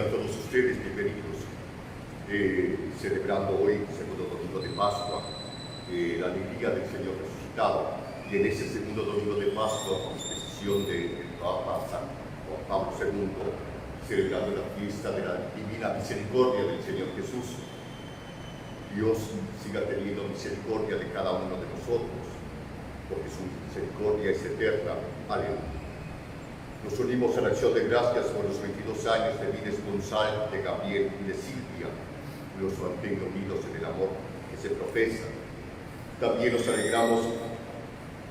Tengan todos ustedes bienvenidos, celebrando hoy, segundo domingo de Pascua, la alegría del Señor resucitado. Y en ese segundo domingo de Pascua, con decisión del Papa San Juan Pablo II, celebrando la fiesta de la divina misericordia del Señor Jesús. Dios siga teniendo misericordia de cada uno de nosotros, porque su misericordia es eterna. Aleluya. Nos unimos a la acción de gracias por los 22 años de vida esponsal de Gabriel y de Silvia, los mantengo unidos en el amor que se profesa. También nos alegramos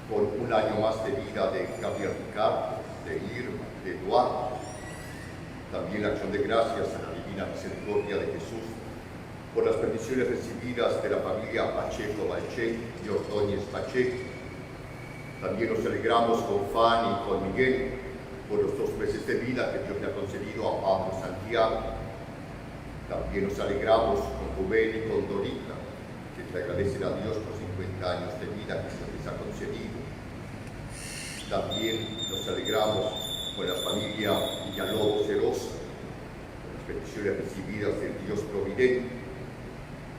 por un año más de vida de Gabriel Ricardo, de Irma, de Eduardo. También la acción de gracias a la divina misericordia de Jesús por las bendiciones recibidas de la familia Pacheco Balché y Ordóñez Pacheco. También nos alegramos con Fanny y con Miguel por los 2 meses de vida que Dios le ha concedido a Pablo Santiago. También nos alegramos con Rubén y con Dorita, que le agradecen a Dios por 50 años de vida que se les ha concedido. También nos alegramos con la familia Villalobos Erosa, por las bendiciones recibidas del Dios Providente.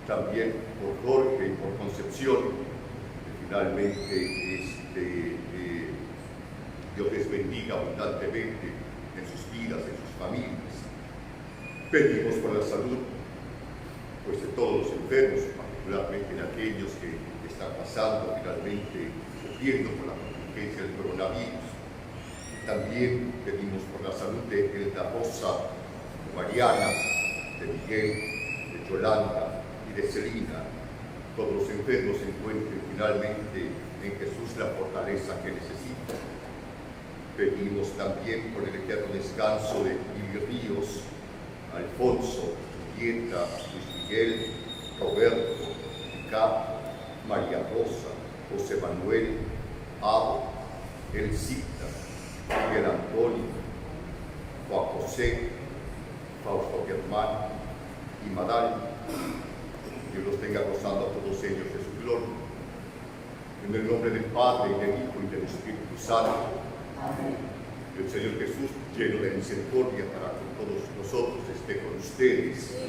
También por Jorge y por Concepción, que finalmente Dios les bendiga abundantemente en sus vidas, en sus familias. Pedimos por la salud pues, de todos los enfermos, particularmente de aquellos que están pasando finalmente, sufriendo por la contingencia del coronavirus. También pedimos por la salud de Elda Rosa, de Mariana, de Miguel, de Yolanda y de Celina. Todos los enfermos se encuentren finalmente en Jesús la fortaleza que necesitan. Pedimos también por el eterno descanso de Lili Ríos, Alfonso, Julieta, Luis Miguel, Roberto, Ricardo, María Rosa, José Manuel, Ado, Elcita, Miguel Antonio, Juan José, Fausto Germán y Madal. Dios los tenga gozando a todos ellos de su gloria. En el nombre del Padre, y del Hijo, y del Espíritu Santo. Amén. El Señor Jesús, lleno de misericordia para con todos nosotros, esté con ustedes.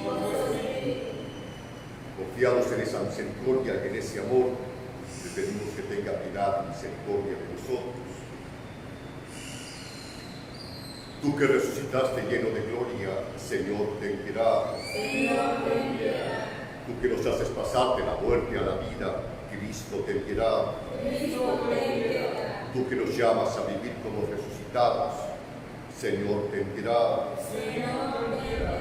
Confiados en esa misericordia y en ese amor, le pedimos que tenga piedad y misericordia de nosotros. Tú que resucitaste lleno de gloria, Señor, ten piedad. Señor, ten piedad. Tú que nos haces pasar de la muerte a la vida, Cristo, ten piedad. Cristo, ten piedad. Tú que nos llamas a vivir como resucitados, Señor, ten piedad. Señor, ten piedad.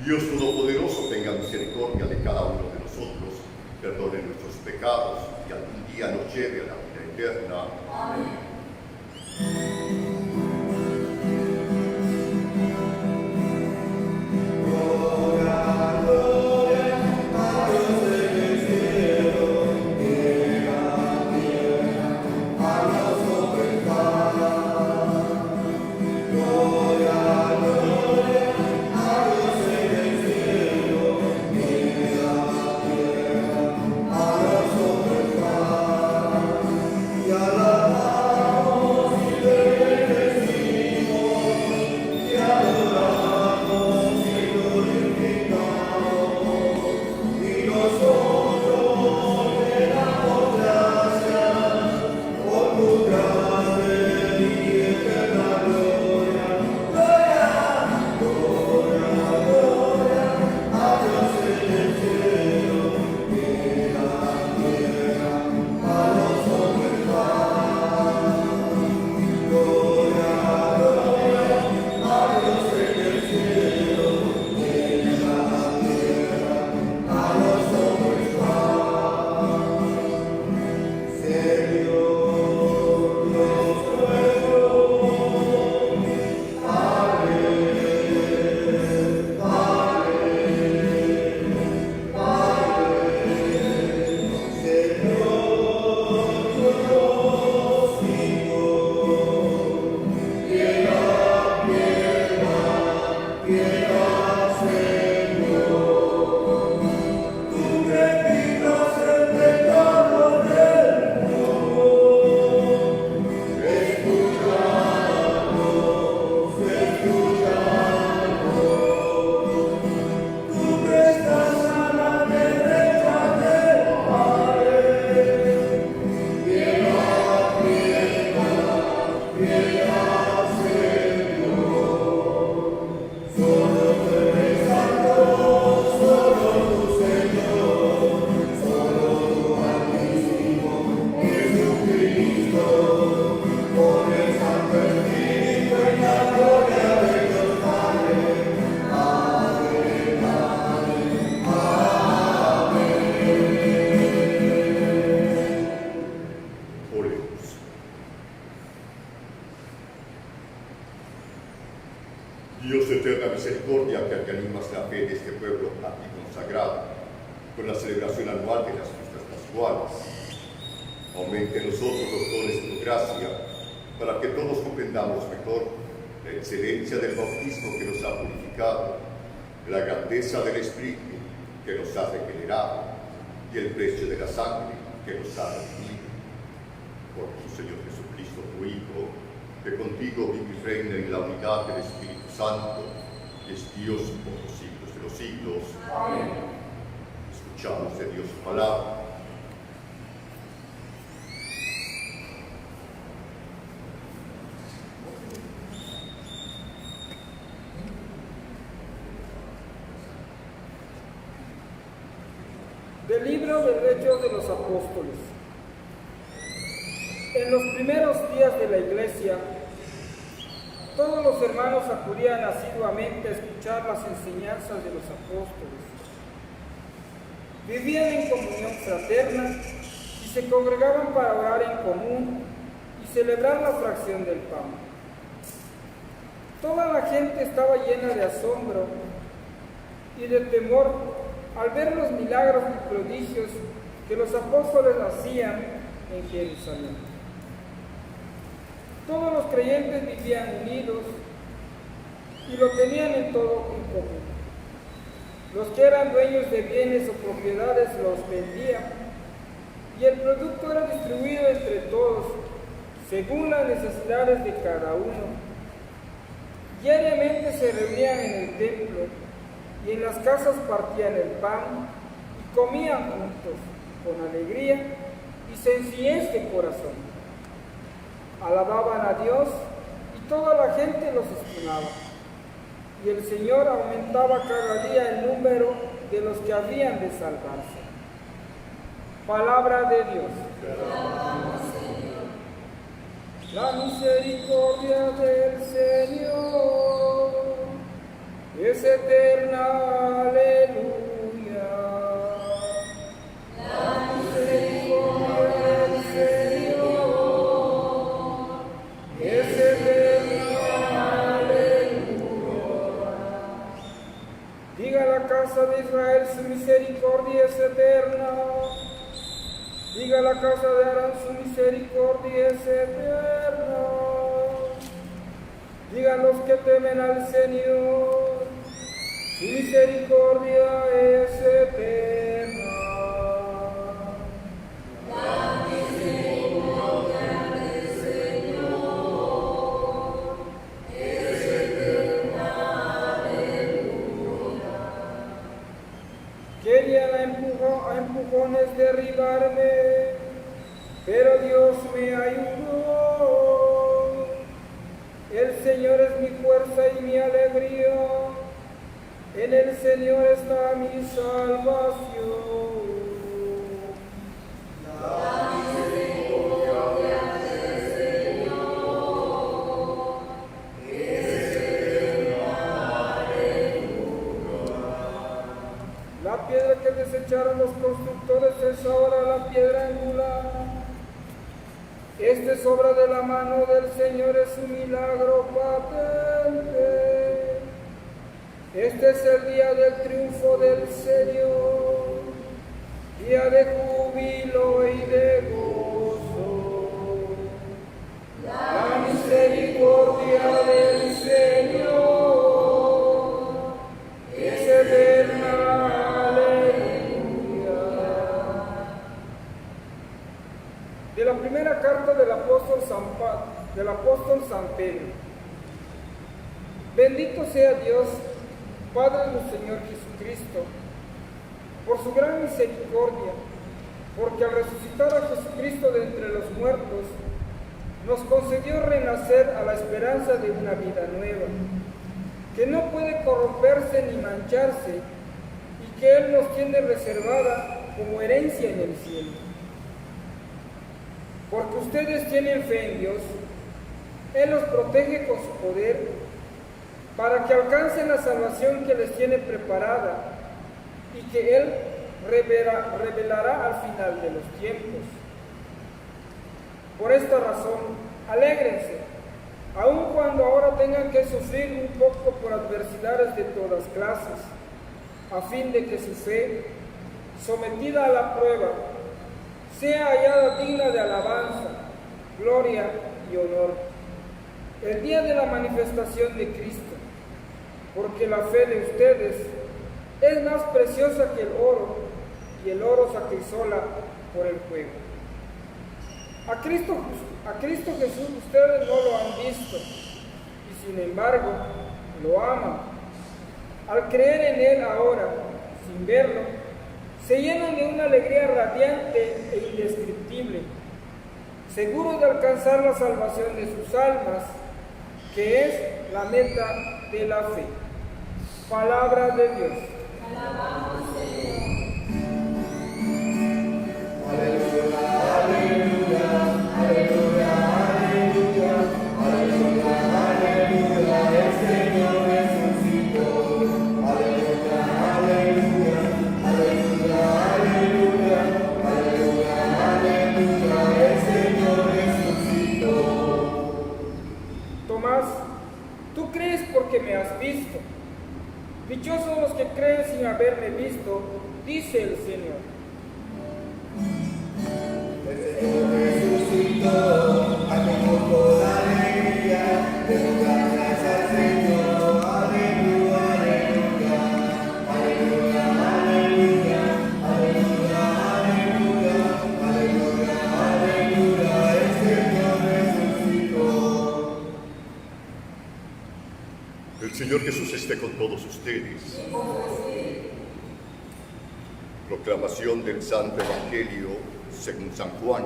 Dios Todopoderoso, tenga misericordia de cada uno de nosotros, perdone nuestros pecados y algún día nos lleve a la vida eterna. Amén. Y alabamos y fe de este pueblo a ti consagrado, con la celebración anual de las fiestas pascuales. Aumente en nosotros los dones de tu gracia, para que todos comprendamos mejor la excelencia del bautismo que nos ha purificado, la grandeza del Espíritu que nos ha regenerado y el precio de la sangre que nos ha redimido. Por tu Señor Jesucristo, tu Hijo, que contigo vive y reina en la unidad del Espíritu Santo, y es Dios por los siglos de los siglos. Amén. Escuchamos de Dios su palabra. Del libro de Hechos de los Apóstoles. En los primeros días de la Iglesia, todos los hermanos acudían asiduamente a escuchar las enseñanzas de los apóstoles. Vivían en comunión fraterna y se congregaban para orar en común y celebrar la fracción del pan. Toda la gente estaba llena de asombro y de temor al ver los milagros y prodigios que los apóstoles hacían en Jerusalén. Todos los creyentes vivían unidos y lo tenían en todo en común. Los que eran dueños de bienes o propiedades los vendían y el producto era distribuido entre todos según las necesidades de cada uno. Diariamente se reunían en el templo y en las casas partían el pan y comían juntos con alegría y sencillez de corazón. Alababan a Dios y toda la gente los estimaba. Y el Señor aumentaba cada día el número de los que habían de salvarse. Palabra de Dios. La misericordia del Señor es eterna. Aleluya. La misericordia del Señor es eterna. Aleluya. Diga la casa de Israel, su misericordia es eterna. Diga la casa de Aarón, su misericordia es eterna. Digan los que temen al Señor, su misericordia es eterna. La misericordia del Señor es eterna. Aleluya. Querían a empujones derribarme, pero Dios me ayudó. El Señor es mi fuerza y mi alegría. En el Señor está mi salvación. La misericordia del Señor es eterna. Aleluya. La piedra que desecharon los constructores es ahora la piedra angular. Esta es obra de la mano del Señor, es un milagro patente. Este es el día del triunfo del Señor, día de júbilo y de gozo. La misericordia del Señor es eterna. Aleluya. De la primera carta del apóstol San Pedro. Bendito sea Dios, Padre de nuestro Señor Jesucristo, por su gran misericordia, porque al resucitar a Jesucristo de entre los muertos, nos concedió renacer a la esperanza de una vida nueva, que no puede corromperse ni mancharse, y que Él nos tiene reservada como herencia en el cielo. Porque ustedes tienen fe en Dios, Él los protege con su poder, para que alcancen la salvación que les tiene preparada y que Él revelará al final de los tiempos. Por esta razón, alégrense, aun cuando ahora tengan que sufrir un poco por adversidades de todas clases. a fin de que su fe, sometida a la prueba, sea hallada digna de alabanza, gloria y honor, el día de la manifestación de Cristo, porque la fe de ustedes es más preciosa que el oro, y el oro se acrisola por el fuego. A Cristo Jesús ustedes no lo han visto, y sin embargo lo aman. Al creer en Él ahora, sin verlo, se llenan de una alegría radiante e indescriptible, seguros de alcanzar la salvación de sus almas, que es la meta de la fe. Palabra de Dios. Alabamos, Señor. Tomás, tú crees porque me has visto. Dichosos los que creen sin haberme visto, dice el Señor. El Señor Jesús esté con todos ustedes. Proclamación del Santo Evangelio según San Juan.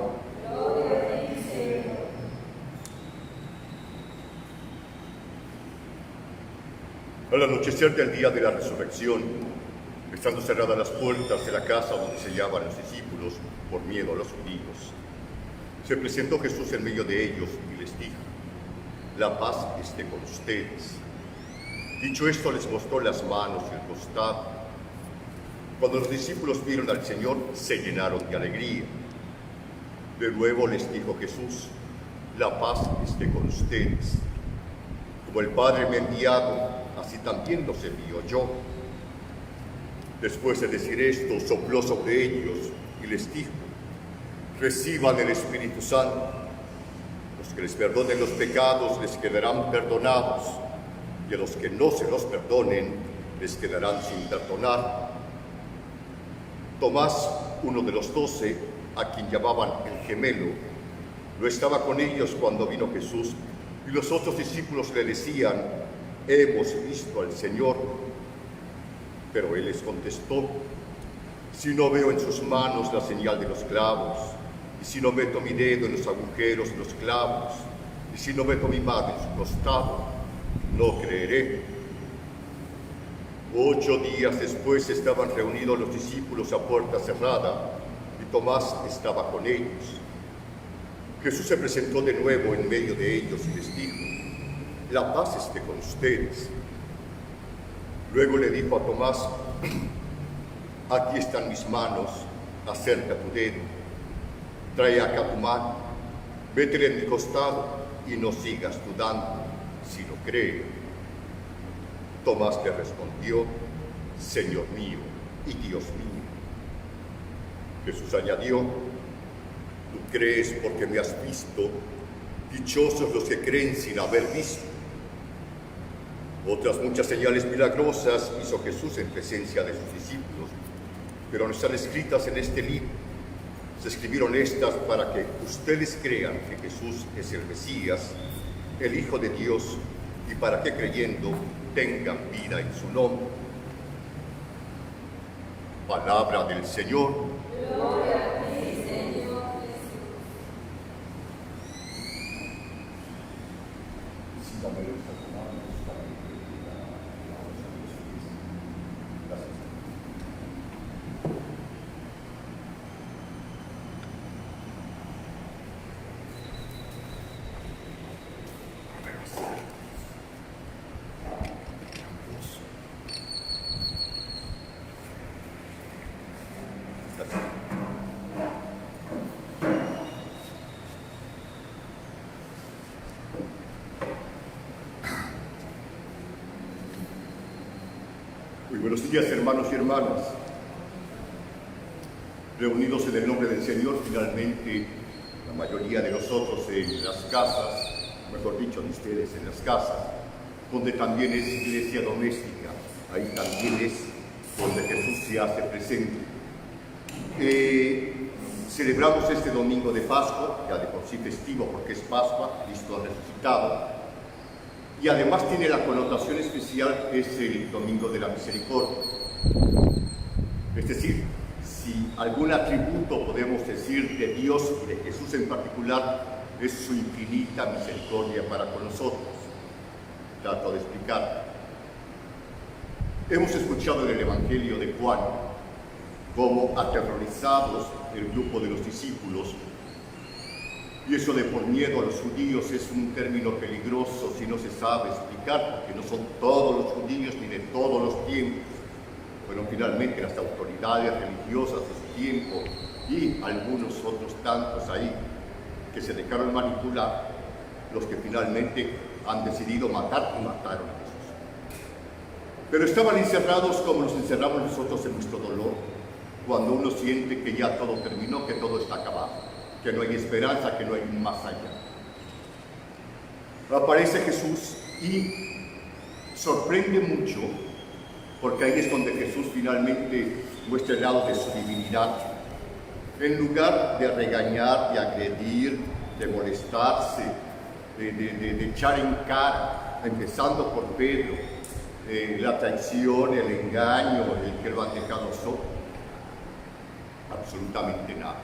Al anochecer del día de la resurrección, estando cerradas las puertas de la casa donde se hallaban los discípulos por miedo a los judíos, se presentó Jesús en medio de ellos y les dijo: la paz esté con ustedes. Dicho esto, les mostró las manos y el costado. Cuando los discípulos vieron al Señor, se llenaron de alegría. De nuevo les dijo Jesús: la paz esté con ustedes. Como el Padre me ha enviado, así también los envío yo. Después de decir esto, sopló sobre ellos y les dijo: reciban el Espíritu Santo. Los que les perdonen los pecados les quedarán perdonados, y a los que no se los perdonen les quedarán sin perdonar. Tomás, uno de los 12, a quien llamaban el gemelo, no estaba con ellos cuando vino Jesús, y los otros discípulos le decían: hemos visto al Señor. Pero él les contestó: si no veo en sus manos la señal de los clavos, y si no meto mi dedo en los agujeros de los clavos, y si no meto mi mano en su costado, no creeré. 8 días después estaban reunidos los discípulos a puerta cerrada, y Tomás estaba con ellos. Jesús se presentó de nuevo en medio de ellos y les dijo: la paz esté con ustedes. Luego le dijo a Tomás: aquí están mis manos, acerca tu dedo, trae acá tu mano, métele en mi costado y no sigas dudando, sino cree. Tomás le respondió: Señor mío y Dios mío. Jesús añadió: tú crees porque me has visto, dichosos los que creen sin haber visto. Otras muchas señales milagrosas hizo Jesús en presencia de sus discípulos, pero no están escritas en este libro. Se escribieron estas para que ustedes crean que Jesús es el Mesías, el Hijo de Dios, y para que creyendo tengan vida en su nombre. Palabra del Señor. Gloria a ti, Señor Jesús. Buenos días, hermanos y hermanas. Reunidos en el nombre del Señor, finalmente, la mayoría de nosotros en las casas, mejor dicho, de ustedes en las casas, donde también es iglesia doméstica, ahí también es donde Jesús se hace presente. Celebramos este domingo de Pascua, ya de por sí festivo porque es Pascua, Cristo ha resucitado, y además tiene la connotación especial que es el domingo de la misericordia. Es decir, si algún atributo podemos decir de Dios y de Jesús en particular, es su infinita misericordia para con nosotros. Trato de explicar. Hemos escuchado en el Evangelio de Juan cómo aterrorizados el grupo de los discípulos, y eso de por miedo a los judíos es un término peligroso si no se sabe explicar, porque no son todos los judíos ni de todos los tiempos. Fueron finalmente las autoridades religiosas de su tiempo y algunos otros tantos ahí que se dejaron manipular, los que finalmente han decidido matar y mataron a Jesús. Pero estaban encerrados como nos encerramos nosotros en nuestro dolor, cuando uno siente que ya todo terminó, que todo está acabado, que no hay esperanza, que no hay un más allá. Aparece Jesús y sorprende mucho, porque ahí es donde Jesús finalmente muestra el lado de su divinidad. En lugar de regañar, de agredir, de molestarse, de echar en cara, empezando por Pedro, la traición, el engaño, el que lo han dejado solo, absolutamente nada.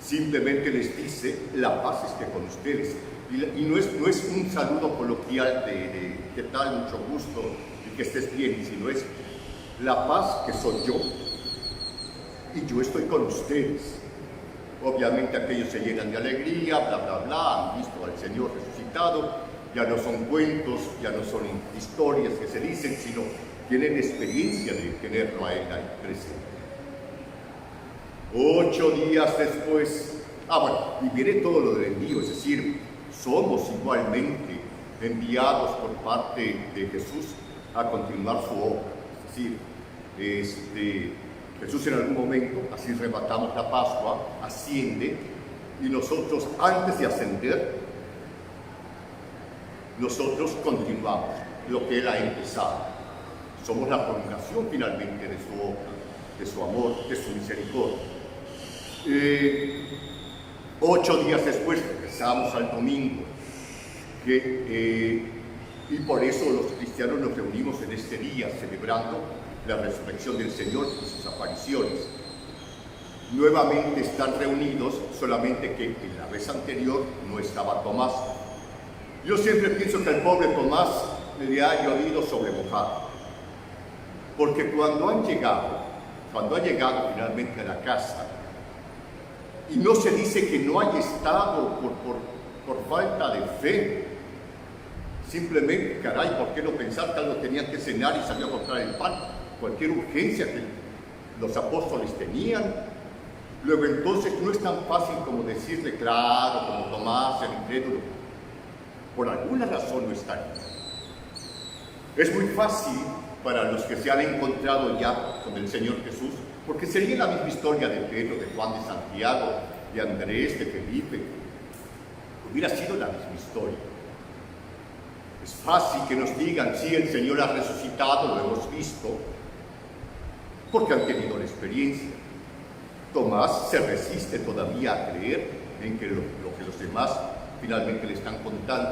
Simplemente les dice: la paz esté con ustedes. Y no es un saludo coloquial de ¿qué tal? Mucho gusto y que estés bien, sino es la paz que soy yo y yo estoy con ustedes. Obviamente aquellos se llenan de alegría, bla, bla, bla, han visto al Señor resucitado, ya no son cuentos, ya no son historias que se dicen, sino tienen experiencia de tenerlo a Él ahí presente. 8 días después, y viene todo lo del envío, es decir, somos igualmente enviados por parte de Jesús a continuar su obra. Es decir, Jesús en algún momento, así rematamos la Pascua, asciende, y nosotros antes de ascender, nosotros continuamos lo que Él ha empezado. Somos la prolongación finalmente de su obra, de su amor, de su misericordia. 8 días después regresamos al domingo, y por eso los cristianos nos reunimos en este día celebrando la resurrección del Señor y sus apariciones. Nuevamente están reunidos, solamente que en la vez anterior no estaba Tomás. Yo siempre pienso que al pobre Tomás le ha llovido sobre mojado, porque cuando ha llegado finalmente a la casa, y no se dice que no haya estado por falta de fe. Simplemente, caray, ¿por qué no pensar que algo tenían que cenar y salió a comprar el pan? Cualquier urgencia que los apóstoles tenían. Luego entonces no es tan fácil como decirle, claro, como Tomás, el incrédulo. Por alguna razón no está ahí. Es muy fácil para los que se han encontrado ya con el Señor Jesús, porque sería la misma historia de Pedro, de Juan, de Santiago, de Andrés, de Felipe. Hubiera sido la misma historia. Es fácil que nos digan, sí, el Señor ha resucitado, lo hemos visto, porque han tenido la experiencia. Tomás se resiste todavía a creer en que lo que los demás finalmente le están contando.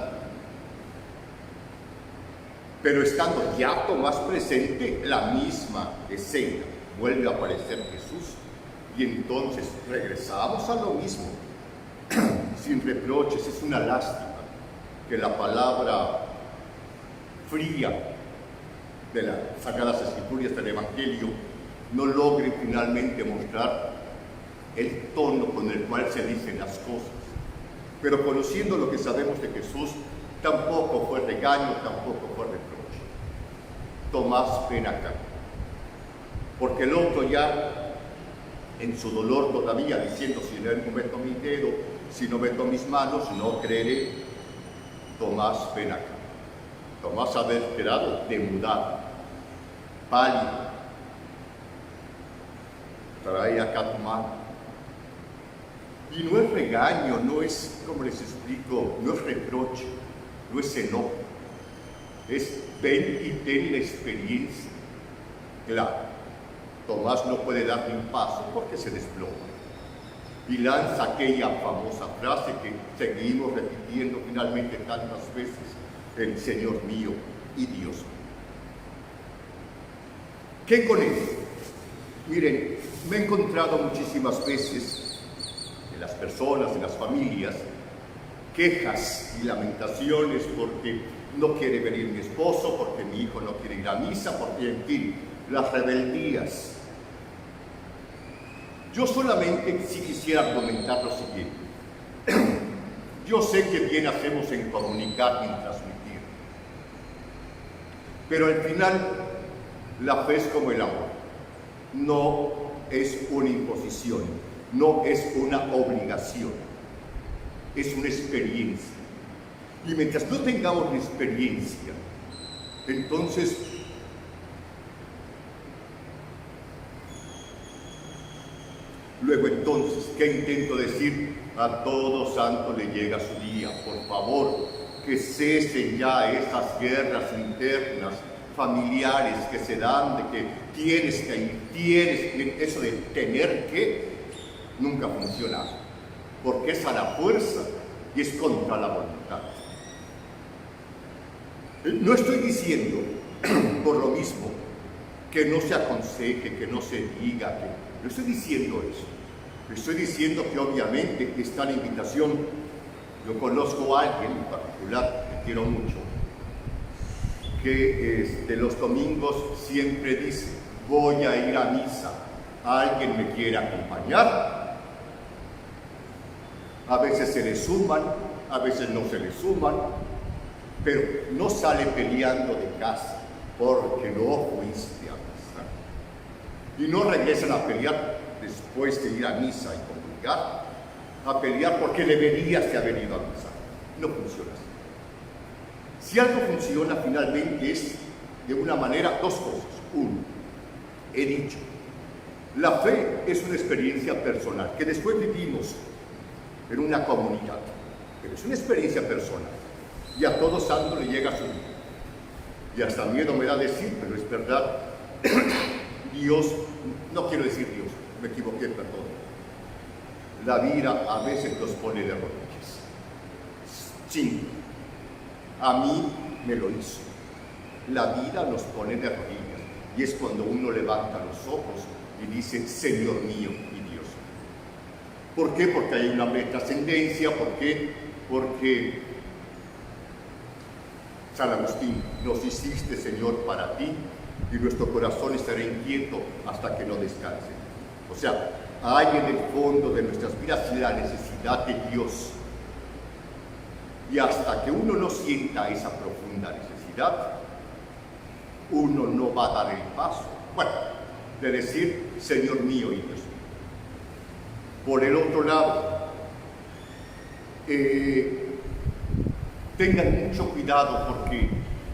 Pero estando ya Tomás presente, la misma escena. Vuelve a aparecer Jesús y entonces regresamos a lo mismo, sin reproches. Es una lástima que la palabra fría de las Sagradas Escrituras del Evangelio no logre finalmente mostrar el tono con el cual se dicen las cosas. Pero conociendo lo que sabemos de Jesús, tampoco fue regaño, tampoco fue reproche. Tomás, ven acá. Porque el otro ya, en su dolor todavía, diciendo, si no meto mi dedo, si no meto mis manos, no creeré. Tomás, ven acá. Tomás había esperado demudado. pálido. Trae acá tu mano. Y no es regaño, no es, como les explico, no es reproche, no es enojo. Es ven y ten la experiencia. Claro, Tomás no puede dar ni un paso porque se desploma. Y lanza aquella famosa frase que seguimos repitiendo finalmente tantas veces: el Señor mío y Dios mío. ¿Qué con eso? Miren, me he encontrado muchísimas veces en las personas, en las familias, quejas y lamentaciones porque no quiere venir mi esposo, porque mi hijo no quiere ir a misa, porque, en fin, las rebeldías. Yo solamente sí quisiera argumentar lo siguiente. Yo sé que bien hacemos en comunicar y en transmitir, pero al final la fe es como el amor. No es una imposición, no es una obligación, es una experiencia. Y mientras no tengamos la experiencia, entonces luego entonces, ¿qué intento decir? A todo santo le llega su día. Por favor, que cesen ya esas guerras internas, familiares que se dan, de que tienes que ir, eso de tener que, nunca funciona, porque es a la fuerza y es contra la voluntad. No estoy diciendo, por lo mismo, que no se aconseje, que no se diga, no estoy diciendo eso. Estoy diciendo que obviamente está la invitación. Yo conozco a alguien en particular, que quiero mucho, que los domingos siempre dice: voy a ir a misa, ¿alguien me quiere acompañar? A veces se le suman, a veces no se le suman, pero no sale peleando de casa porque no fuiste a misa. Y no regresan a pelear después de ir a misa y comunicar, a pelear porque deberías de haber ido a misa. No funciona así. Si algo funciona finalmente es de una manera, dos cosas. Uno, he dicho, la fe es una experiencia personal que después vivimos en una comunidad, pero es una experiencia personal y a todo santo le llega su día. Y hasta miedo me da decir, pero es verdad, Dios, no quiero decir Dios, me equivoqué, perdón. La vida a veces nos pone de rodillas. Sí, a mí me lo hizo. La vida nos pone de rodillas y es cuando uno levanta los ojos y dice: Señor mío y Dios. ¿Por qué? Porque hay una trascendencia. ¿Por qué? Porque San Agustín: nos hiciste, Señor, para ti, y nuestro corazón estará inquieto hasta que no descanse. O sea, hay en el fondo de nuestras vidas la necesidad de Dios. Y hasta que uno no sienta esa profunda necesidad, uno no va a dar el paso, bueno, de decir: Señor mío y Dios mío. Por el otro lado, tengan mucho cuidado porque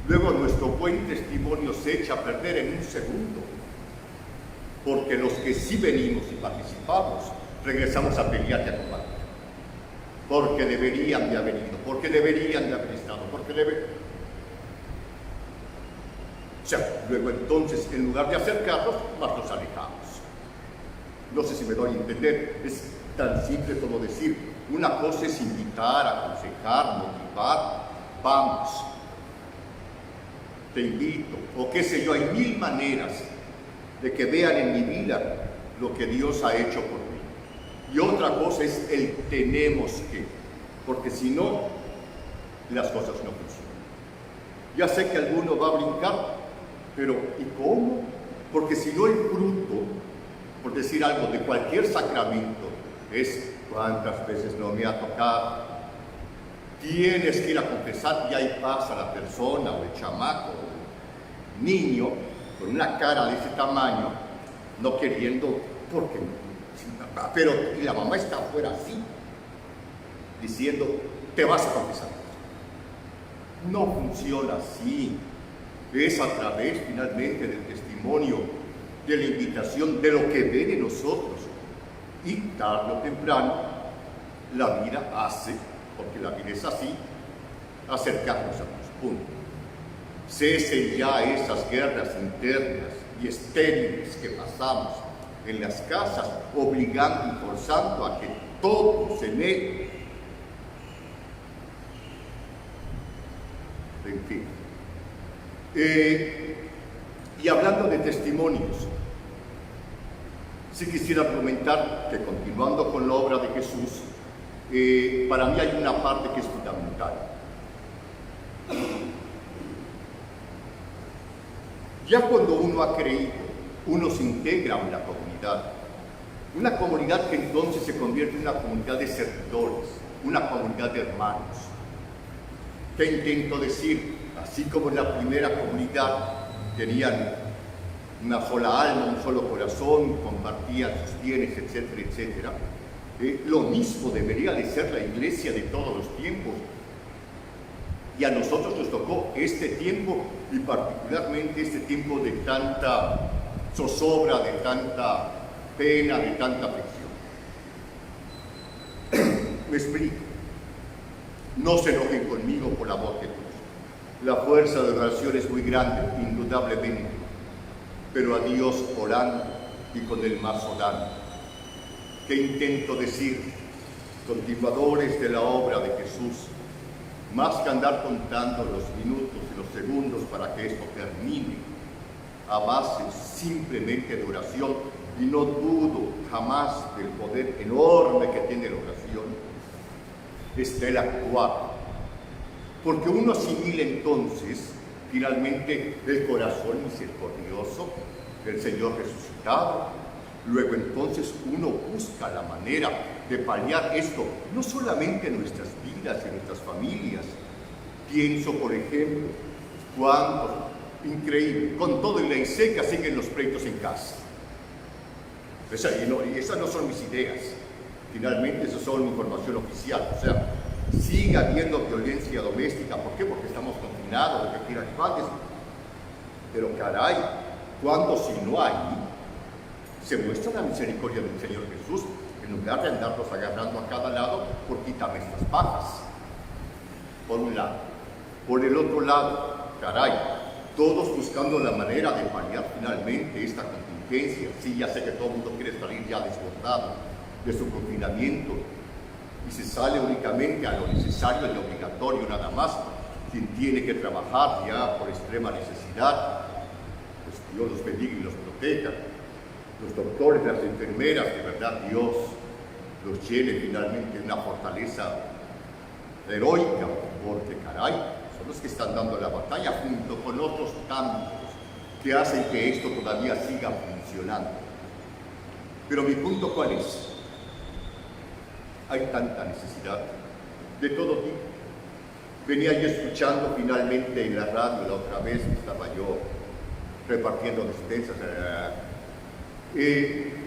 luego nuestro buen testimonio se echa a perder en un segundo. Porque los que sí venimos y participamos, regresamos a pelear y a combatir. Porque deberían de haber ido, porque deberían de haber estado, O sea, luego entonces, en lugar de acercarnos, más nos alejamos. No sé si me doy a entender. Es tan simple como decir: una cosa es invitar, aconsejar, motivar, vamos, te invito, o qué sé yo, hay mil maneras de que vean en mi vida lo que Dios ha hecho por mí. Y otra cosa es el tenemos que, porque si no, las cosas no funcionan. Ya sé que alguno va a brincar, pero ¿y cómo? Porque si no, el fruto, por decir algo, de cualquier sacramento es: ¿cuántas veces no me ha tocado? Tienes que ir a confesar y ahí pasa la persona o el chamaco o el niño con una cara de ese tamaño, no queriendo, porque, pero y la mamá está afuera así, diciendo: te vas a confesar. No funciona así. Es a través finalmente del testimonio testimonio de la invitación de lo que ven en nosotros. Y tarde o temprano, la vida hace, porque la vida es así, acercarnos a Dios. Punto. Cesen ya esas guerras internas y estériles que pasamos en las casas, obligando y forzando a que todo se negue. En fin. Y hablando de testimonios, sí quisiera comentar que, continuando con la obra de Jesús, para mí hay una parte que es fundamental. Ya cuando uno ha creído, uno se integra en la una comunidad que entonces se convierte en una comunidad de servidores, una comunidad de hermanos. ¿Qué intento decir? Así como en la primera comunidad tenían una sola alma, un solo corazón, compartían sus bienes, etcétera, etcétera, lo mismo debería de ser la iglesia de todos los tiempos. Y a nosotros nos tocó este tiempo, y particularmente este tiempo de tanta zozobra, de tanta pena, de tanta aflicción. Me explico. No se enojen conmigo por amor de Dios. La fuerza de oración es muy grande, indudablemente, pero a Dios orando y con el más orando. ¿Qué intento decir? Continuadores de la obra de Jesús, más que andar contando los minutos y los segundos para que esto termine, a base simplemente de oración, y no dudo jamás del poder enorme que tiene la oración, está el actuar. Porque uno asimila entonces, finalmente, el corazón misericordioso del Señor resucitado. Luego entonces uno busca la manera de paliar esto, no solamente en nuestras vidas, en nuestras familias. Pienso, por ejemplo, cuando, increíble, con todo y ley seca siguen los pleitos en casa. Y esas no son mis ideas, finalmente esas son información oficial. O sea, sigue habiendo violencia doméstica. ¿Por qué? Porque estamos confinados, lo que quieran padres. Pero caray, cuando si no hay, se muestra la misericordia del Señor Jesús, en lugar de andarlos agarrando a cada lado por quítame estas pajas. Por un lado. Por el otro lado, caray, todos buscando la manera de paliar finalmente esta contingencia. Sí, ya sé que todo el mundo quiere salir ya desbordado de su confinamiento y se sale únicamente a lo necesario y obligatorio nada más. Quien tiene que trabajar ya por extrema necesidad, pues Dios los bendiga y los proteja. Los doctores, las enfermeras, de verdad Dios los llene finalmente de una fortaleza heroica, porque caray, son los que están dando la batalla junto con otros ámbitos que hacen que esto todavía siga funcionando. Pero mi punto, ¿cuál es? Hay tanta necesidad de todo tipo. Venía yo escuchando finalmente en la radio la otra vez, estaba yo repartiendo despensas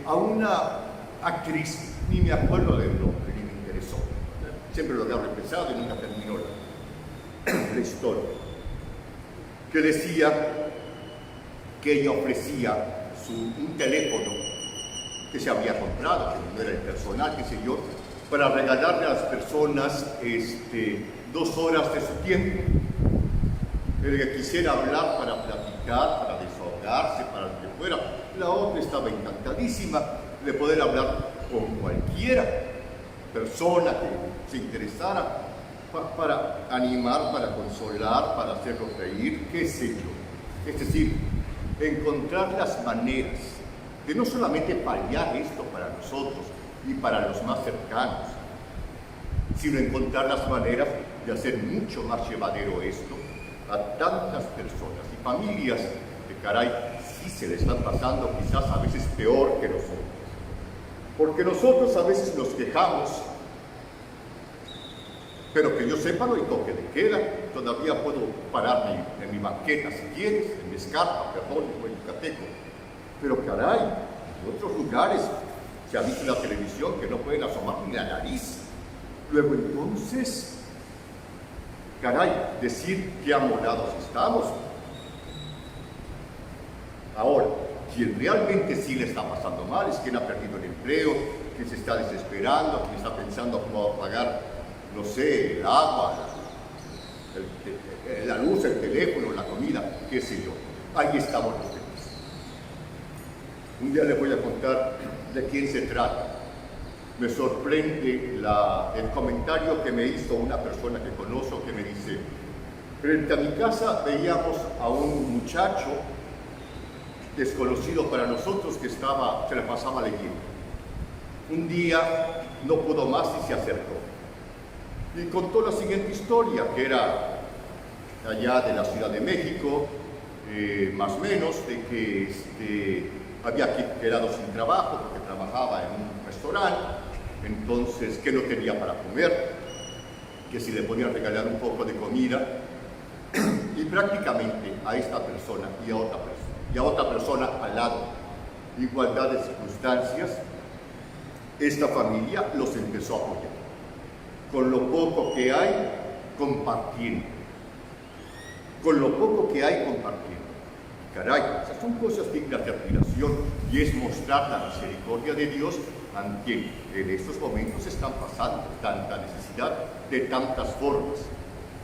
a una actriz, ni me acuerdo del nombre, ni me interesó. Siempre lo había repensado y nunca terminó la historia. Que decía que ella ofrecía un teléfono que se había comprado, que no era el personal, qué sé yo, para regalarle a las personas 2 horas de su tiempo. El que quisiera hablar para platicar, para desahogarse, para lo que fuera. La otra estaba encantadísima de poder hablar con cualquiera persona que se interesara para animar, para consolar, para hacerlo reír, qué sé yo. Es decir, encontrar las maneras de no solamente paliar esto para nosotros y para los más cercanos, sino encontrar las maneras de hacer mucho más llevadero esto a tantas personas y familias que, caray, sí se le están pasando quizás a veces peor que nosotros. Porque nosotros a veces nos quejamos, pero que yo sepa no hay toque de queda, todavía puedo pararme en mi banqueta si quieres, en mi escarpa, perdón, o en Yucateco. Pero caray, en otros lugares se ha visto en la televisión que no pueden asomar ni la nariz. Luego entonces, caray, decir qué amorados estamos. Ahora, quien realmente sí le está pasando mal es quien ha perdido el empleo, quien se está desesperando, quien está pensando cómo pagar, no sé, el agua, la luz, el teléfono, la comida, qué sé yo. Ahí estamos los demás. Un día les voy a contar de quién se trata. Me sorprende el comentario que me hizo una persona que conozco, que me dice: frente a mi casa veíamos a un muchacho desconocido para nosotros que se la pasaba leyendo. Un día no pudo más y se acercó y contó la siguiente historia, que era allá de la Ciudad de México, más o menos, de que había quedado sin trabajo porque trabajaba en un restaurante, entonces que no tenía para comer, que si le podían regalar un poco de comida, y prácticamente a esta persona y a otra persona al lado, igualdad de circunstancias, esta familia los empezó a apoyar. Con lo poco que hay, compartiendo. Con lo poco que hay, compartiendo. Caray, esas son cosas dignas de admiración y es mostrar la misericordia de Dios ante quien en estos momentos están pasando tanta necesidad de tantas formas,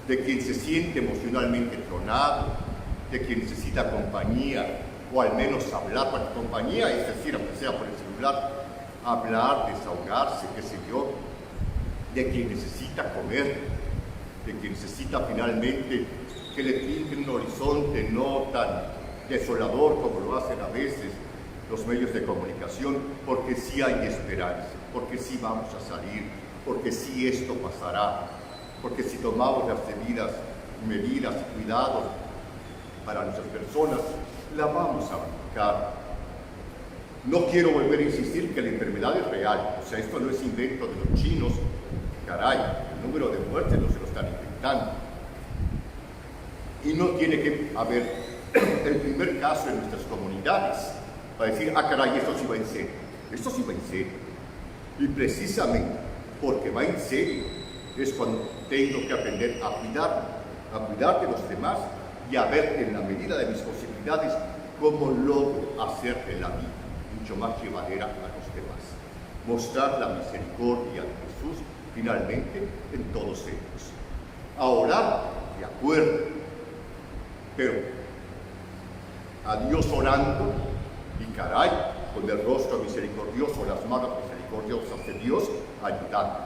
de quien se siente emocionalmente tronado, de quien necesita compañía o al menos hablar con compañía, es decir, aunque sea por el celular, hablar, desahogarse, qué sé yo, de quien necesita comer, de quien necesita finalmente que le pinten un horizonte no tan desolador como lo hacen a veces los medios de comunicación, porque sí hay esperanza, porque sí vamos a salir, porque sí esto pasará, porque si tomamos las debidas medidas y cuidados para nuestras personas, la vamos a aplicar. No quiero volver a insistir que la enfermedad es real, o sea, esto no es invento de los chinos, caray, el número de muertes no se lo están inventando. Y no tiene que haber el primer caso en nuestras comunidades para decir: ah, caray, esto sí va en serio. Esto sí va en serio. Y precisamente porque va en serio es cuando tengo que aprender a cuidar de los demás y a ver en la medida de mis posibilidades cómo logro hacer de la vida mucho más llevadera a los demás. Mostrar la misericordia de Jesús finalmente en todos ellos. A orar, de acuerdo, pero a Dios orando y caray, con el rostro misericordioso, las manos misericordiosas de Dios, ayudando.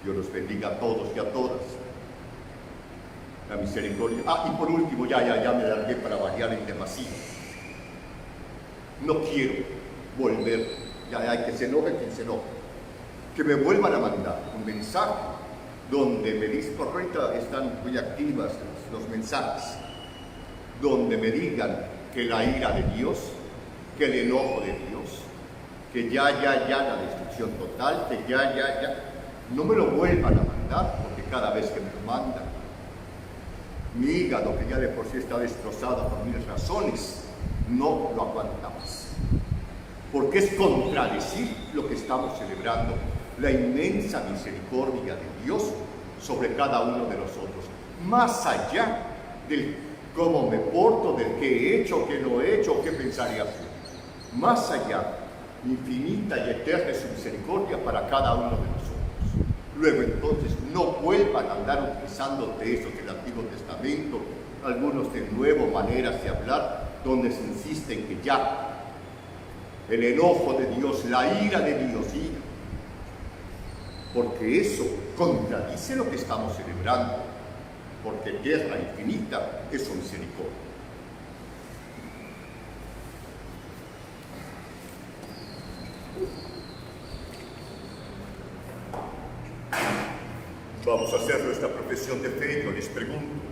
Dios los bendiga a todos y a todas. La misericordia. Ah, y por último, ya me largué para variar en demasía. No quiero volver, ya hay que se enoje quien se enoje, que me vuelvan a mandar un mensaje donde me dicen, por ahorita están muy activas los mensajes, donde me digan que la ira de Dios, que el enojo de Dios, que ya la destrucción total, que ya, no me lo vuelvan a mandar, porque cada vez que me lo mandan, mi hígado, que ya de por sí está destrozado por mil razones, no lo aguanta más. Porque es contradecir lo que estamos celebrando, la inmensa misericordia de Dios sobre cada uno de nosotros, más allá del cómo me porto, del qué he hecho, qué no he hecho, qué pensaría hacer. Más allá, infinita y eterna es su misericordia para cada uno de nosotros. Luego entonces no vuelvan a andar utilizando textos del Antiguo Testamento, algunos de nuevo, maneras de hablar, donde se insiste en que ya el enojo de Dios, la ira de Dios, porque eso contradice lo que estamos celebrando, porque tierra infinita es su misericordia. Vamos a hacer nuestra profesión de fe. Yo les pregunto,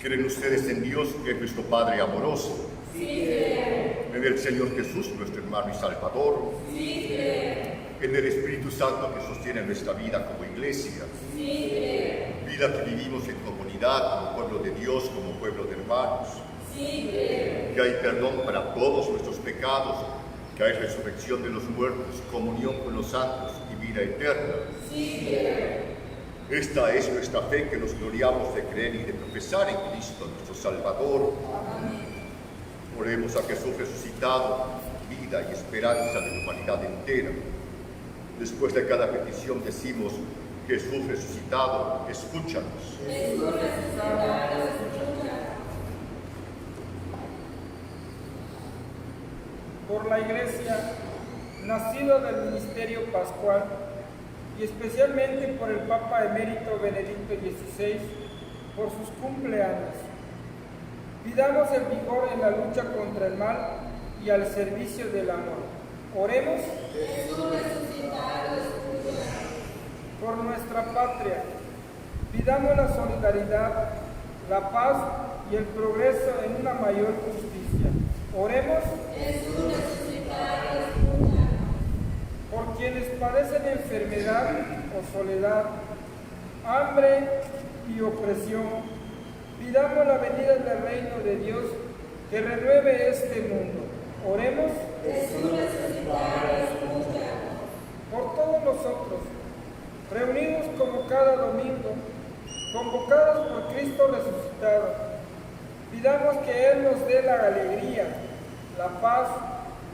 ¿creen ustedes en Dios, que es nuestro Padre amoroso? Sí. En el Señor Jesús, nuestro hermano y Salvador. Sí. En el Espíritu Santo que sostiene nuestra vida como iglesia. Sí. Vida que vivimos en comunidad, como pueblo de Dios, como pueblo de hermanos. Sí. Que hay perdón para todos nuestros pecados, que hay resurrección de los muertos, comunión con los santos y vida eterna. Sí. Esta es nuestra fe, que nos gloriamos de creer y de profesar en Cristo nuestro Salvador. Amén. Oremos a Jesús resucitado, vida y esperanza de la humanidad entera. Después de cada petición decimos: Jesús resucitado, escúchanos. Jesús resucitado, escúchanos. Por la Iglesia, nacida del ministerio pascual, y especialmente por el Papa Emérito Benedicto XVI, por sus cumpleaños. Pidamos el vigor en la lucha contra el mal y al servicio del amor. Oremos. Jesús resucitado, escúchanos. Por nuestra patria, pidamos la solidaridad, la paz y el progreso en una mayor justicia. Oremos. Jesús resucitado, escúchanos. Por quienes padecen enfermedad o soledad, hambre y opresión, pidamos la venida del reino de Dios que renueve este mundo. Oremos. Jesús resucitado, escúchanos. Por todos nosotros, reunidos como cada domingo, convocados por Cristo resucitado, pidamos que Él nos dé la alegría, la paz,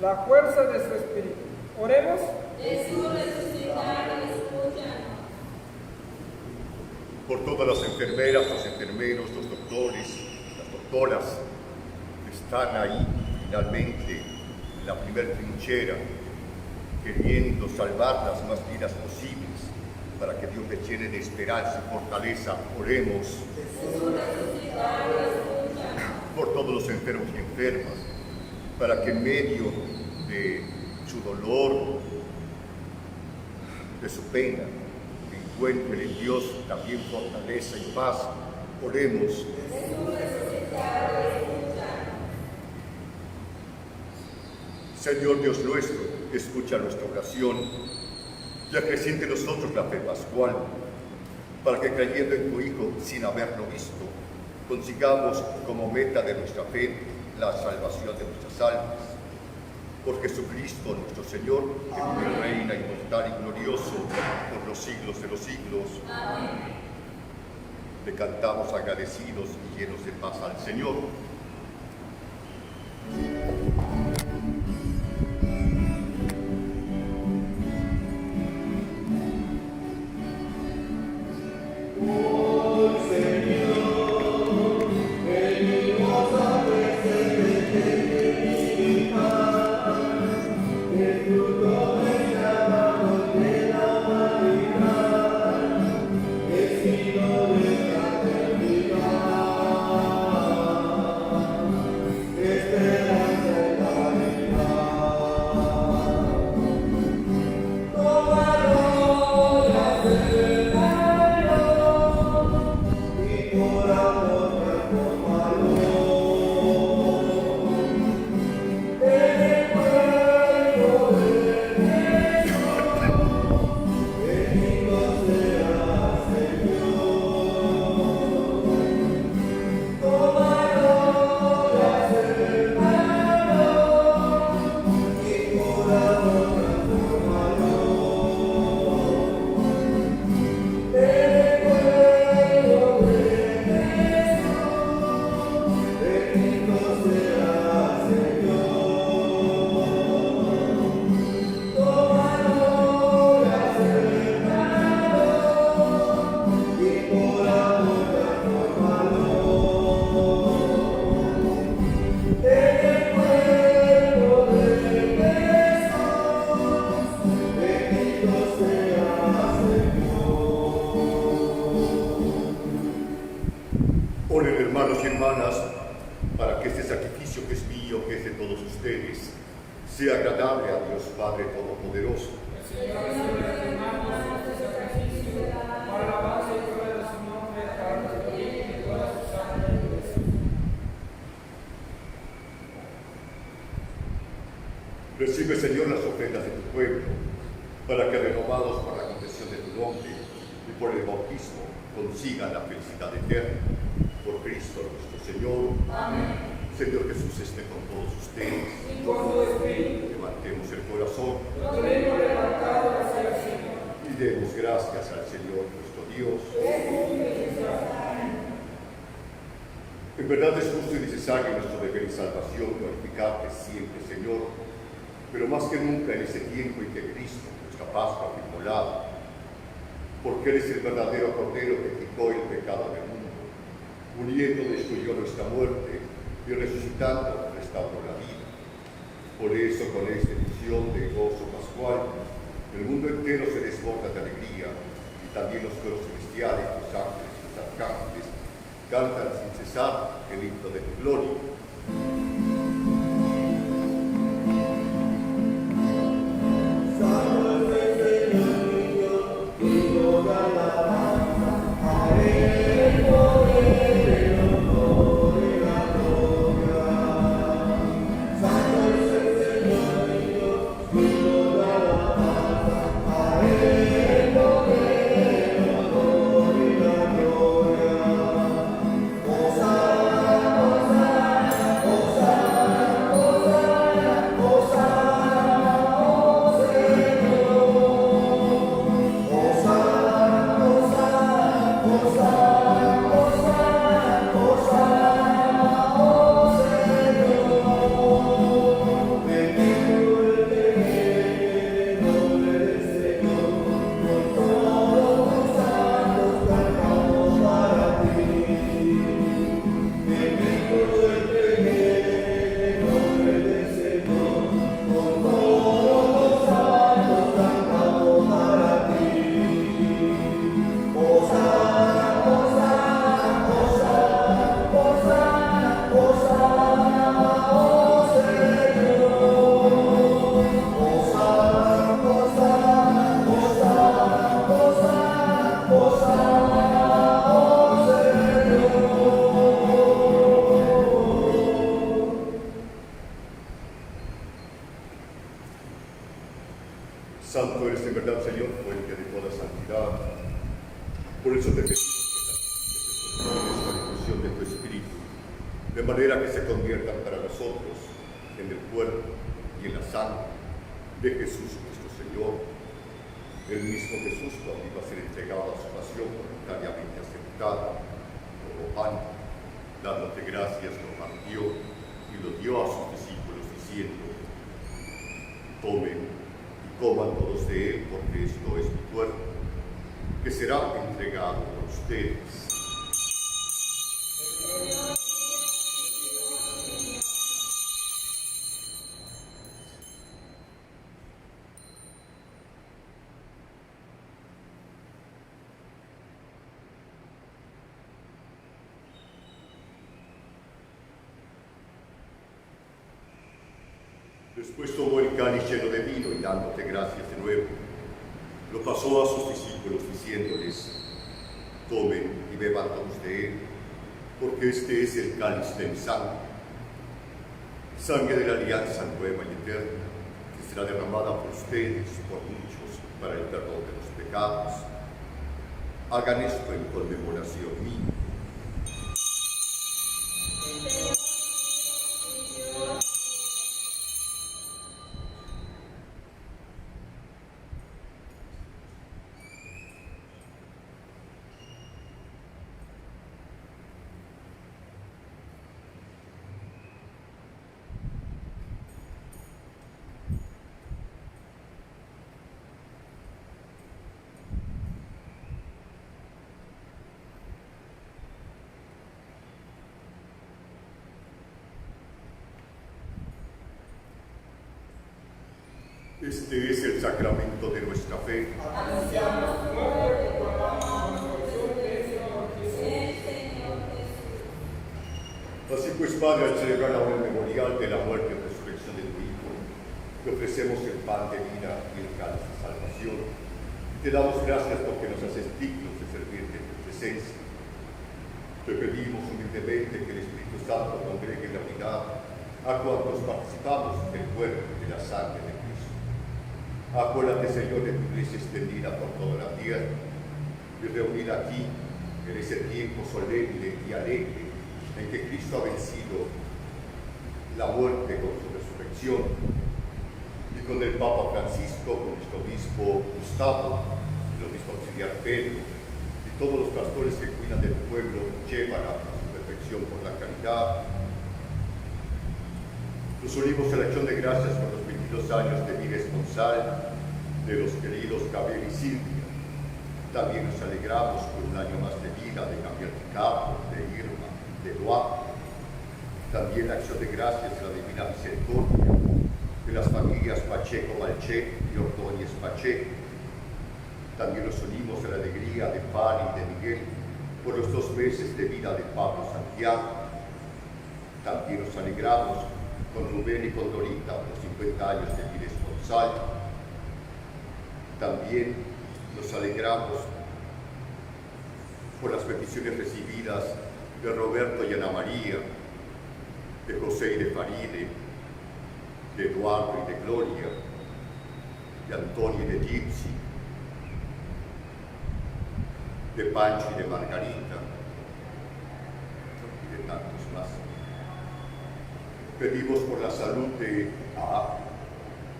la fuerza de su Espíritu. Oremos. Jesús resucitado, escúchanos. Por todas las enfermeras, los enfermeros, los doctores, las doctoras que están ahí finalmente en la primer trinchera, queriendo salvar las más vidas posibles, para que Dios les llene de esperanza y fortaleza. Oremos. Jesús resucitado, escúchanos. Por todos los enfermos y enfermas, para que en medio de su dolor, de su pena, encuentren en Dios también fortaleza y paz. Oremos. Jesús resucitado, escúchanos. Señor Dios nuestro, escucha nuestra oración y acreciente en nosotros la fe pascual, para que creyendo en tu Hijo sin haberlo visto, consigamos como meta de nuestra fe la salvación de nuestras almas. Por Jesucristo nuestro Señor, que vive y reina inmortal y glorioso por los siglos de los siglos. Amén. Le cantamos agradecidos y llenos de paz al Señor. Oren, hermanos y hermanas, para que este sacrificio que es mío, que es de todos ustedes, sea agradable a Dios Padre Todopoderoso. Recibe, Señor, las ofrendas de tu pueblo, para que, renovados por la confesión de tu nombre y por el bautismo, consigan la felicidad eterna. Por Cristo nuestro Señor. Amén. Señor Jesús esté con todos ustedes. Y con tu espíritu, Levantemos el corazón lo tenemos levantado hacia el Señor. y demos gracias al Señor nuestro Dios. Es justo y necesario. En verdad es justo y necesario nuestro deber y salvación glorificarte siempre, Señor, pero más que nunca en ese tiempo en que Cristo, nuestra Pascua, fue inmolado, porque eres el verdadero Cordero que quitó el pecado del mundo, muriendo destruyó nuestra muerte y resucitando restauró la vida. Por eso, con esta edición de gozo pascual, el mundo entero se desborda de alegría y también los coros celestiales, los ángeles y los arcángeles cantan sin cesar el himno de tu gloria. Santo eres en verdad, Señor, fuente de toda santidad. Por eso te pedimos que se controles con la infusión de tu Espíritu, de manera que se conviertan para nosotros en el cuerpo y en la sangre de Jesús nuestro Señor. El mismo Jesús, cuando iba a ser entregado a su pasión voluntariamente aceptada, como pan, dándote gracias, lo partió y lo dio a sus discípulos diciendo: tomen y coman todos de él, porque esto es mi cuerpo, que será entregado por ustedes. Después tomó el cáliz lleno de vino y dándote gracias de nuevo, lo pasó a sus discípulos diciéndoles: tomen y beban todos de él, porque este es el cáliz de mi sangre, sangre de la alianza nueva y eterna, que será derramada por ustedes, por muchos, para el perdón de los pecados. Hagan esto en conmemoración mía. Este es el sacramento de nuestra fe. Anunciamos tu muerte, proclamamos tu resurrección, Señor Jesús. Así pues, Padre, al celebrar ahora el memorial de la muerte y resurrección de tu Hijo, te ofrecemos el pan de vida y el cáliz de salvación. Te damos gracias porque nos haces dignos de servirte en tu presencia. Te pedimos humildemente que el Espíritu Santo congregue en la unidad a cuantos participamos del cuerpo y de la sangre de Cristo. Acuérdate, Señor, de tu iglesia extendida por toda la tierra y reunida aquí en ese tiempo solemne y alegre en que Cristo ha vencido la muerte con su resurrección, y con el Papa Francisco, con nuestro obispo Gustavo, el obispo auxiliar Pedro y todos los pastores que cuidan del pueblo llevan a su perfección predilección por la caridad. Nos unimos a la acción de gracias por los 22 años de vida esponsal de los queridos Gabriel y Silvia. También nos alegramos por un año más de vida de Gabriel Ricardo, de Irma, de Eduardo. También la acción de gracias de la Divina Misericordia de las familias Pacheco Malchet y Ordóñez Pacheco. También nos unimos a la alegría de Fanny y de Miguel por los 2 meses de vida de Pablo Santiago. También nos alegramos con Rubén y con Dorita por los 50 años de vida esponsal. También nos alegramos por las peticiones recibidas de Roberto y Ana María, de José y de Faride, de Eduardo y de Gloria, de Antonio y de Gypsy, de Pancho y de Margarita, y de tantos más. Pedimos por la salud de A,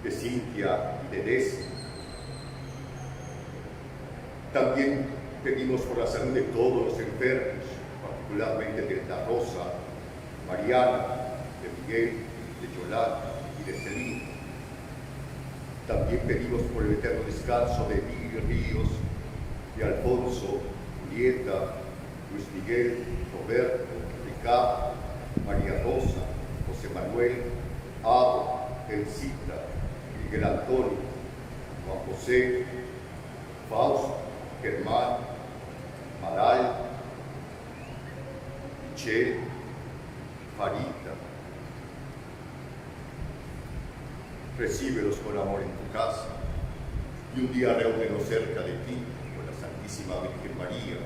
de Cintia y de Desi. También pedimos por la salud de todos los enfermos, particularmente de La Rosa, Mariana, de Miguel, de Yolanda y de Celina. También pedimos por el eterno descanso de Emilio Ríos, de Alfonso, Julieta, Luis Miguel, Roberto, Ricardo, María Rosa, José Manuel, Ado, Elcita, Miguel Antonio, Juan José, Fausto, Germán, Maral, Michelle, Farita. Recíbelos con amor en tu casa y un día reúnenos cerca de ti con la Santísima Virgen María,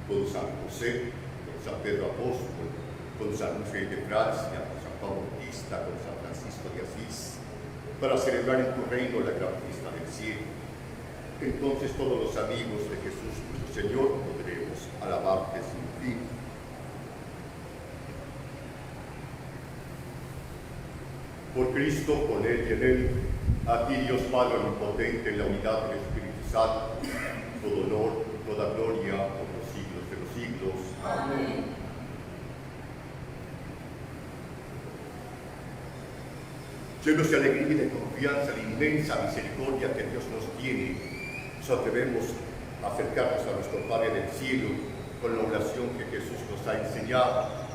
con San José, con San Pedro Apóstol, con San Luis de Francia, con San Juan Bautista, con San Francisco de Asís, para celebrar en tu reino la gran fiesta del cielo. Entonces todos los amigos de Jesús nuestro Señor podremos alabarte sin fin. Por Cristo, con Él y en Él, a ti Dios Padre omnipotente, en la unidad del Espíritu Santo, todo honor, toda gloria por los siglos de los siglos. Amén. Llenos de alegría y de confianza, la inmensa misericordia que Dios nos tiene, nos atrevemos a acercarnos a nuestro Padre del cielo con la oración que Jesús nos ha enseñado.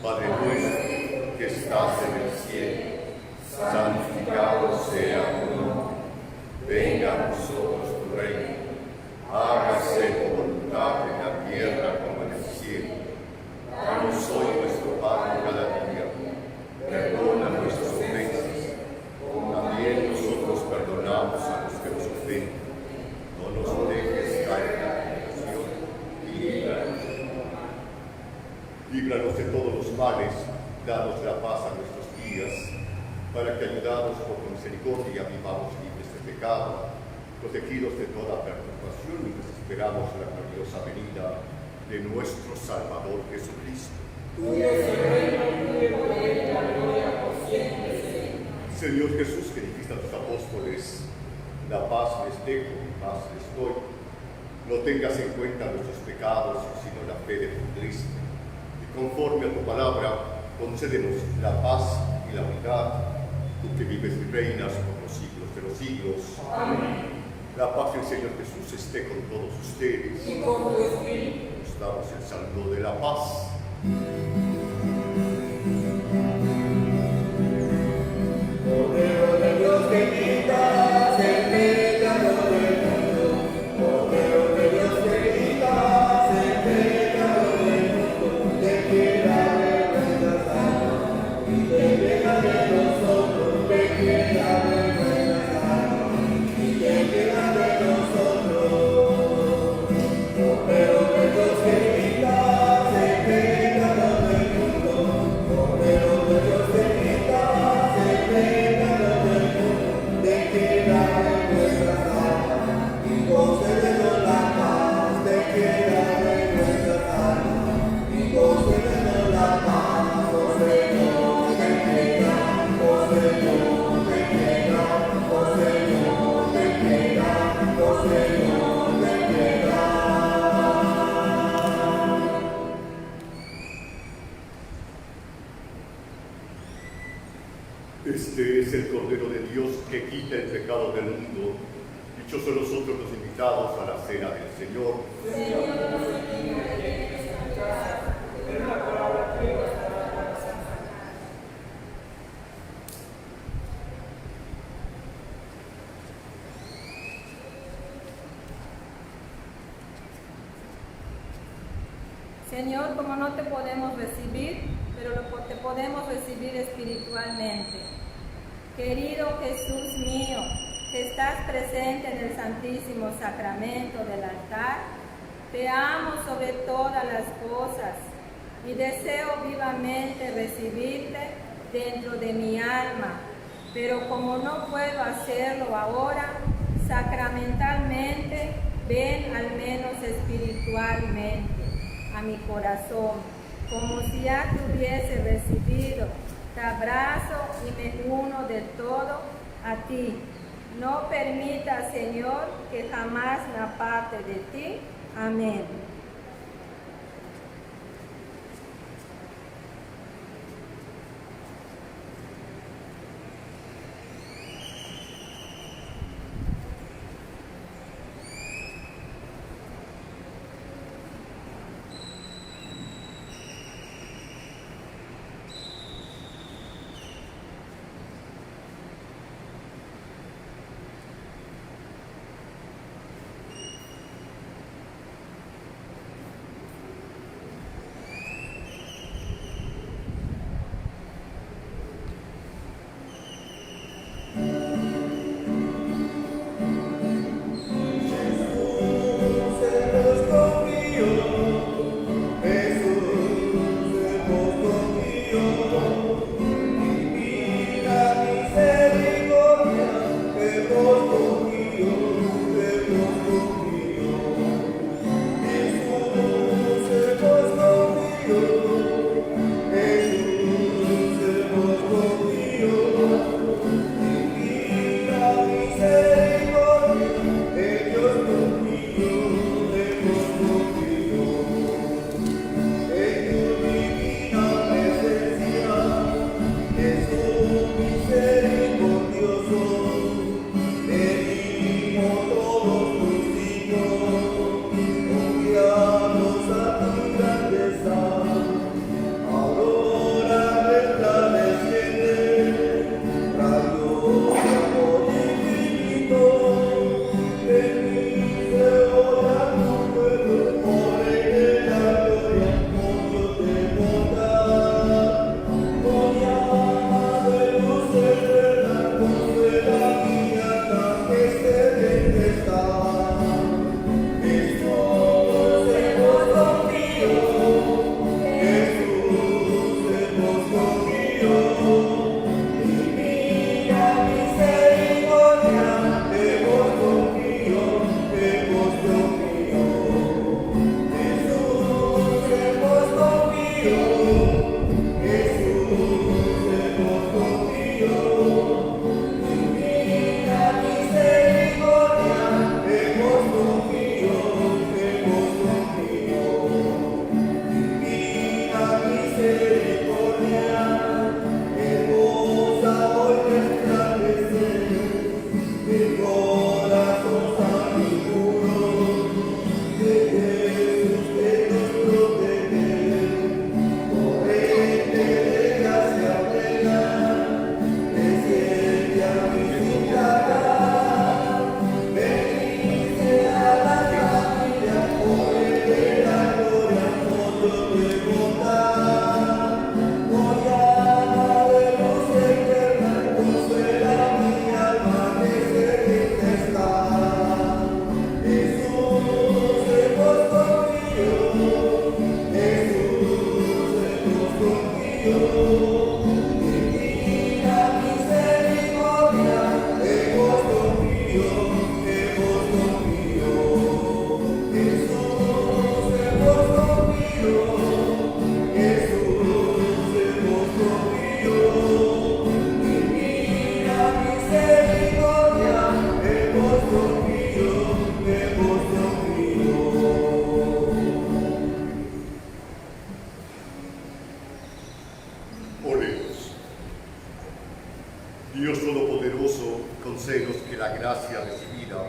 Padre nuestro que estás en el cielo, santificado sea tu nombre. Venga a nosotros tu reino. Hágase tu voluntad en la tierra como en el cielo. Danos hoy nuestro pan cada día. Perdona nuestras ofensas, como también nosotros perdonamos a los que nos ofenden. No nos dejes caer en la tentación y líbranos del mal. Líbranos de todos los males, danos la paz a nuestros días, para que, ayudados por tu misericordia, vivamos libres de pecado, protegidos de toda perturbación, mientras esperamos la gloriosa venida de nuestro Salvador Jesucristo. Tuyo es el reino, tuyo el poder y la gloria por siempre. Señor Jesús, que dijiste a tus apóstoles, la paz les dejo, mi paz les doy. No tengas en cuenta nuestros pecados, sino la fe de tu Cristo. Y conforme a tu palabra, concédenos la paz y la unidad, tú que vives y reinas por los siglos de los siglos. Amén. La paz del Señor Jesús esté con todos ustedes. Y con tu espíritu. Nos damos el saludo de la paz. Cordero de Dios que quitas el pecado del mundo, Cordero de Dios que quitas el pecado del mundo, ten piedad de nuestras almas y ten piedad de nosotros, ten piedad de nuestras almas y ten piedad de nosotros. Cordero de Dios que quitas el pecado del mundo, Cordero de Dios que quitas el pecado del mundo, ten piedad de nuestras almas y concédenos la paz, ten piedad de nuestras almas y concédenos la paz, oh Señor, ten piedad, oh Señor, ten piedad, oh Señor, ten piedad, oh Señor, ten piedad. Este es el Cordero de Dios que quita el pecado del mundo. Dichosos nosotros los invitados a la cena del Señor. Señor, no soy digno de que entres en mi casa, pero una palabra tuya bastará para sanar. Señor, como no te podemos recibir, pero te podemos recibir espiritualmente. Querido Jesús mío, que estás presente en el Santísimo Sacramento del altar, te amo sobre todas las cosas y deseo vivamente recibirte dentro de mi alma, pero como no puedo hacerlo ahora, sacramentalmente, ven al menos espiritualmente a mi corazón, como si ya te hubiese recibido. Te abrazo y me uno del todo a ti. No permita, Señor, que jamás me aparte de ti. Amén. Dios Todopoderoso, concédenos que la gracia recibida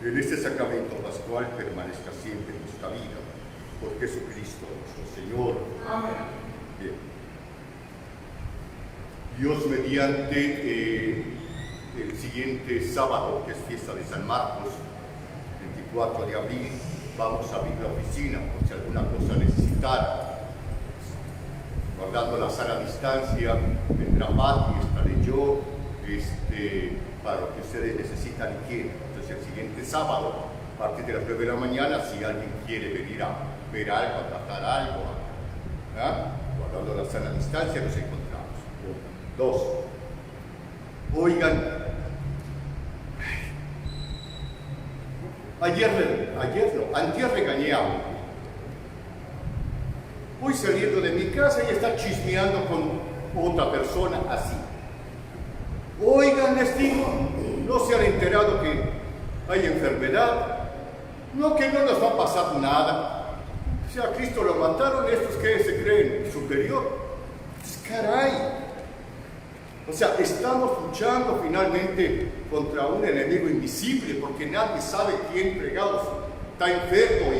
en este sacramento pascual permanezca siempre en nuestra vida. Por Jesucristo nuestro Señor. Amén. Bien. Dios mediante el siguiente sábado, que es fiesta de San Marcos, 24 de abril, vamos a abrir la oficina por si alguna cosa necesitara. Guardando la sana distancia, vendrá Pati, estaré yo, para lo que ustedes necesitan y quieren. Entonces el siguiente sábado, a partir de las 9 de la mañana, si alguien quiere venir a ver algo, a tratar algo, guardando la sana distancia, nos encontramos. 2. Oigan, antier regañé a uno. Voy saliendo de mi casa y está chismeando con otra persona así. Oigan, les digo, ¿no se han enterado que hay enfermedad? No, que no nos va a pasar nada. Si a Cristo lo mataron, estos que se creen superior. Pues, caray. O sea, estamos luchando finalmente contra un enemigo invisible, porque nadie sabe quién fregados está enfermo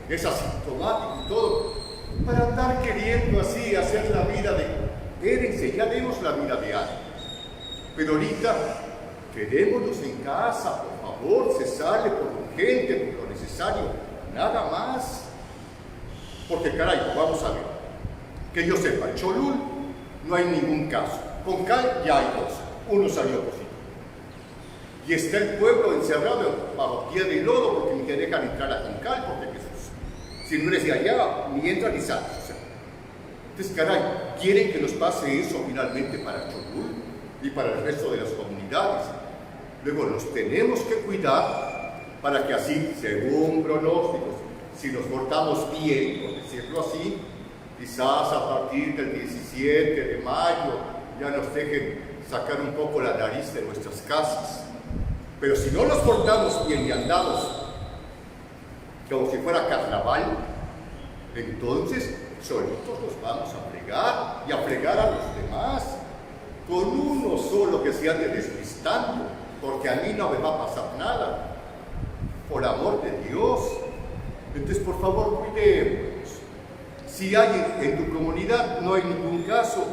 y es asintomático y todo. Para andar queriendo así hacer la vida de... Espérense, ya demos la vida de alguien. Pero ahorita, quedémonos en casa, por favor, se sale por urgente, por lo necesario, nada más. Porque caray, vamos a ver, que yo sepa, en Cholul no hay ningún caso. Con Cal ya hay 2, uno salió positivo. Y está el pueblo encerrado bajo pie de lodo porque ni te dejan entrar a Concal, porque Jesús, si no eres de allá, ni entras ni sales. O sea, entonces, caray, ¿quieren que nos pase eso finalmente para Cholul y para el resto de las comunidades? Luego nos tenemos que cuidar para que así, según pronósticos, si nos portamos bien, por decirlo así, quizás a partir del 17 de mayo ya nos dejen sacar un poco la nariz de nuestras casas. Pero si no nos portamos bien y andamos como si fuera carnaval, entonces solitos nos vamos a fregar y a fregar a los demás. Con uno solo que se ande despistando, porque a mí no me va a pasar nada. Por amor de Dios. Entonces, por favor, cuidémonos. Si hay en tu comunidad no hay ningún caso,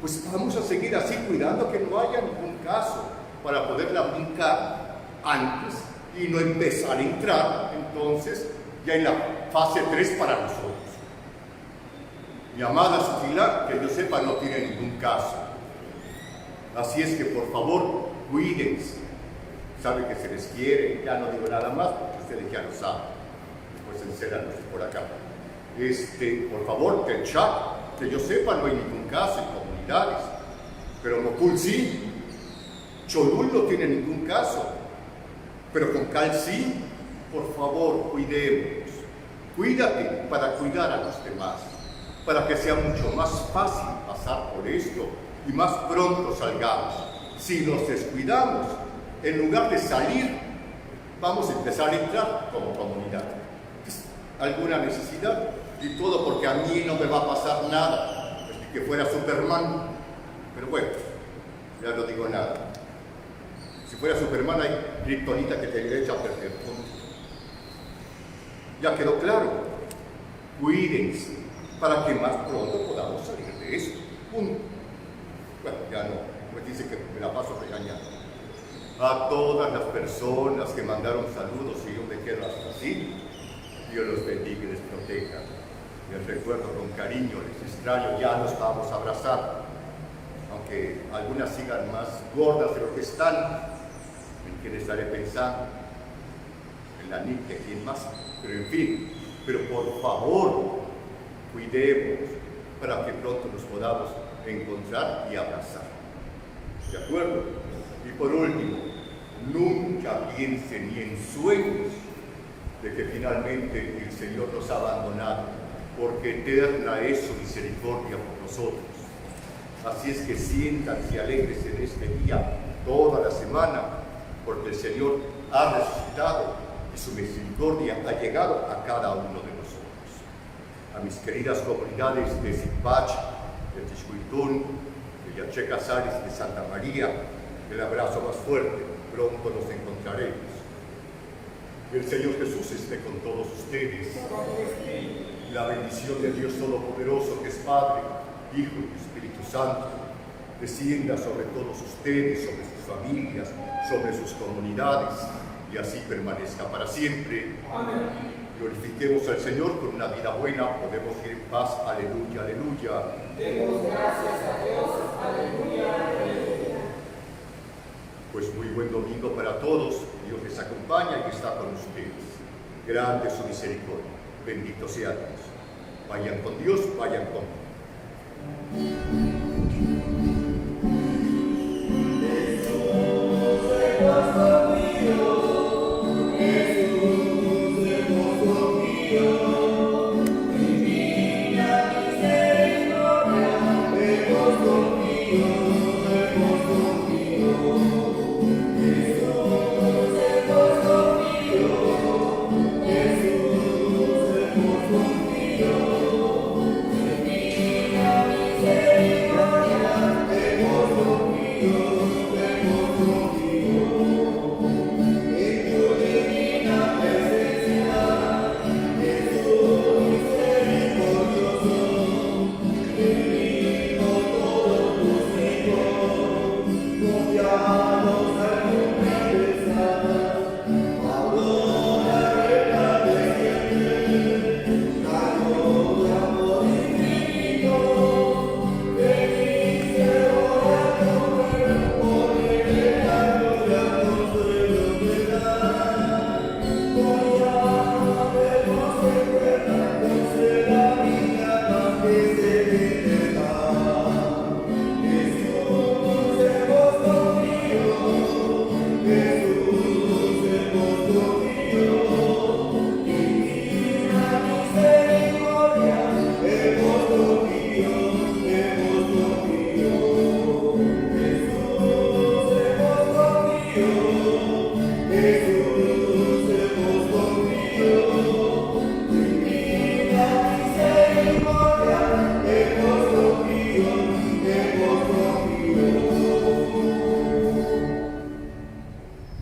pues vamos a seguir así cuidando que no haya ningún caso para poderla brincar antes y no empezar a entrar entonces ya en la fase 3 para nosotros. Mi amada Sufila, que yo sepa, no tiene ningún caso. Así es que por favor, cuídense. Saben que se les quiere, ya no digo nada más porque ustedes ya lo saben. Después encéranos por acá. Por favor, que el chat, que yo sepa, no hay ningún caso en comunidades. Pero Mocul sí. Cholul no tiene ningún caso. Pero Concal sí. Por favor, cuidémonos. Cuídate para cuidar a los demás. Para que sea mucho más fácil pasar por esto y más pronto salgamos. Si nos descuidamos, en lugar de salir, vamos a empezar a entrar como comunidad. ¿Alguna necesidad? Y todo porque a mí no me va a pasar nada. Pues que fuera Superman. Pero bueno, ya no digo nada. Si fuera Superman hay kriptonita que te echa a perder. Ya quedó claro. Cuídense para que más pronto podamos salir de esto. Punto. Bueno, ya no. Pues dice que me la paso regañando. A todas las personas que mandaron saludos y yo me quedo hasta así, Dios los bendiga y les proteja. Les recuerdo con cariño, les extraño, ya nos vamos a abrazar. Aunque algunas sigan más gordas de lo que están, en quién estaré pensando, en la Nick, quién más, pero en fin, pero por favor, cuidemos para que pronto nos podamos encontrar y abrazar. ¿De acuerdo? Y por último, nunca piensen ni en sueños de que finalmente el Señor nos ha abandonado, porque eterna es su misericordia por nosotros. Así es que siéntanse alegres en este día, toda la semana, porque el Señor ha resucitado y su misericordia ha llegado a cada uno de nosotros. A mis queridas comunidades de Zipach, de Tixhuitún, de Yaché Casares, de Santa María, el abrazo más fuerte, pronto nos encontraremos. El Señor Jesús esté con todos ustedes. La bendición de Dios Todopoderoso, que es Padre, Hijo y Espíritu Santo, descienda sobre todos ustedes, sobre sus familias, sobre sus comunidades, y así permanezca para siempre. Amén. Glorifiquemos al Señor con una vida buena, podemos ir en paz. Aleluya, aleluya. Demos gracias a Dios. Aleluya, aleluya. Pues muy buen domingo para todos. Dios les acompaña y está con ustedes. Grande es su misericordia. Bendito sea Dios. Vayan con Dios, vayan con Dios. Jesús.